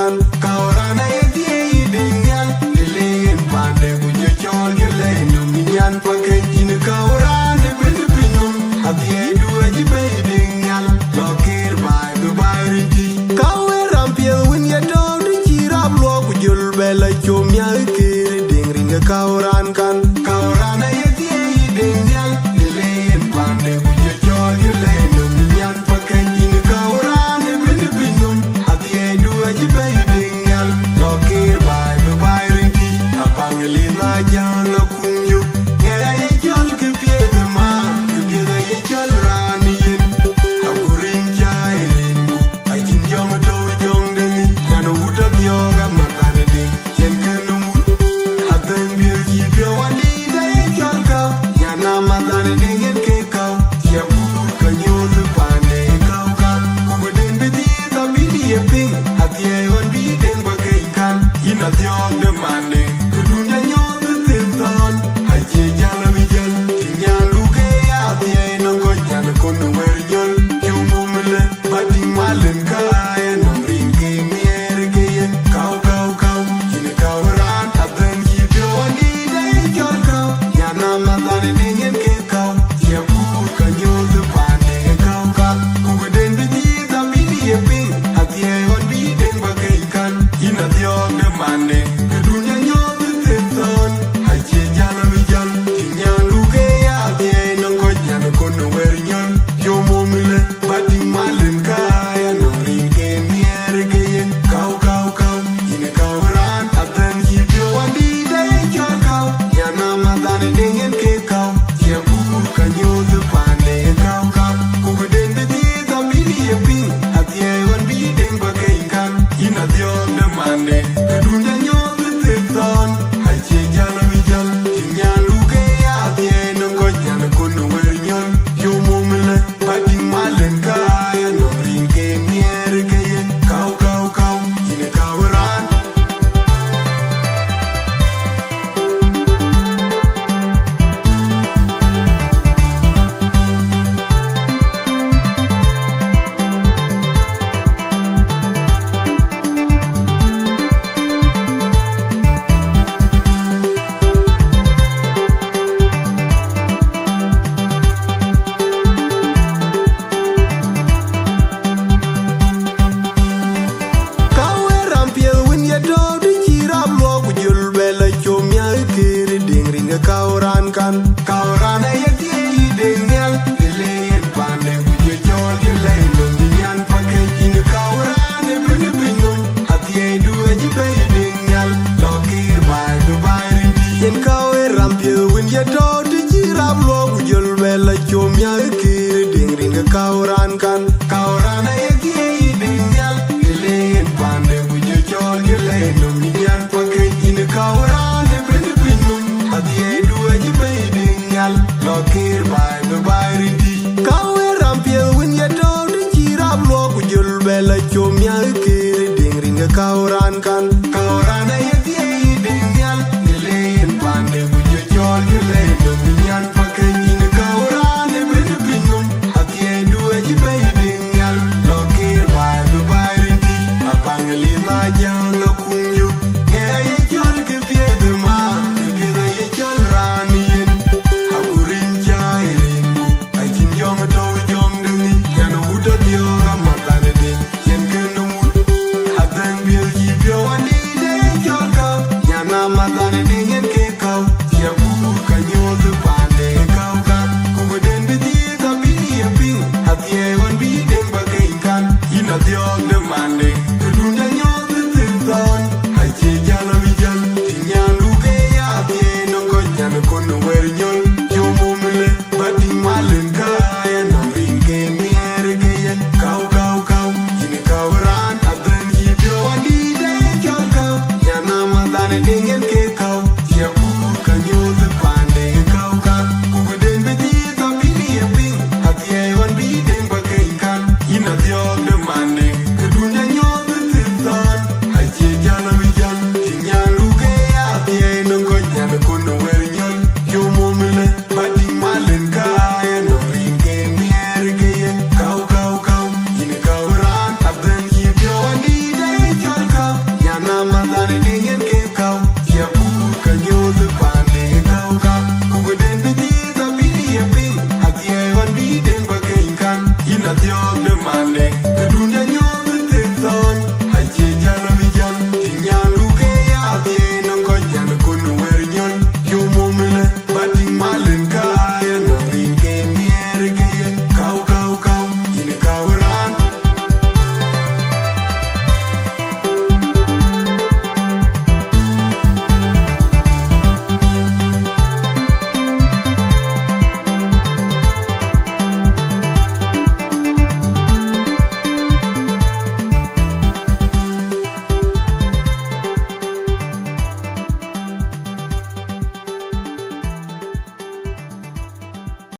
kan Raan Atieu dingyal Lilin pande kunyo chol gilay Numinyan paketin Raan ben pinum Atieu dua jibe dingyal Lokir bai dubai rinti Rampiel win ya do di chirap lo kujul bela chomya kiri ding ringa Raan kan Raan Atieu dingyal Lilin pande kunyo chol gilay Numinyan paketin Raan ben pinum Atieu dua jibe dingyal Lokir bai dubai rinti Apangili na jana kunyo Ngaya ye chol kipieda ma Kipieda ye chol rani yin Akurin chai ringu Ajin joma do jong dengi Nano uta bioga makane ding Yen kenu Hatan biar jibia wadi da ye chol kau Nyana matane ding yen ke kau Siap kukur kanyozu pande kau kan Kubeden beti tapi dia ping Atieu wan bideng bagai ikan Ina tiok demande Kedunya nyotu tinton Haji jala wijal Tinyan luke Atieu nonggo jana kono werjol Jumbo mele Bading malen kaya Nong ringke miere kaya Kau Kini Raan Atan jibyo wadi day jol kau Nyana matane dingen ke kau Siap kukur kanyozu pande kau kan Kubeden beti tapi dia ping Atieu wan bideng bagai ikan Ina tiok demande Kedunya nyotu tinton Haji jala wijal Tinyan luke Atieu nonggo jana kono werjol Jumbo mele Bading malen kaya Nong ringke miere kaya Kau Kini Raan Atan jibyo wadi day jol kau Nyana matane dingen ke kau Siap kukur kanyozu pande kau kan Kubeden beti tapi dia ping Atieu wan bideng bagai ikan Ina tiok demande Kedunya nyotu tinton Haji jala wijal Tinyan luke Atieu nonggo jana kono werjol Jumbo mele Bading malen kaya Nong ringke miere kaya Kau Kini Raan Rampiel win ya do di chirap lo kujul bela chomya kiri ding ringa Raan kan Raan Atieu dingyal Lilin pande kunyo chol gilay Numinyan paketin Raan ben pinum Atieu dua jibe dingyal Lokir bai dubai rinti Yen rampiel win ya do di chirap lo kujul bela chomya kiri ding ringa Raan kan Raan Atieu dingyal Lilin pande kunyo chol gilay Numinyan paketin Raan ben pinum Atieu dua jibe dingyal Lokir bai dubai rinti Rampiel win ya do di chirap lo kujul bela chomya kiri ding ringa Raan kan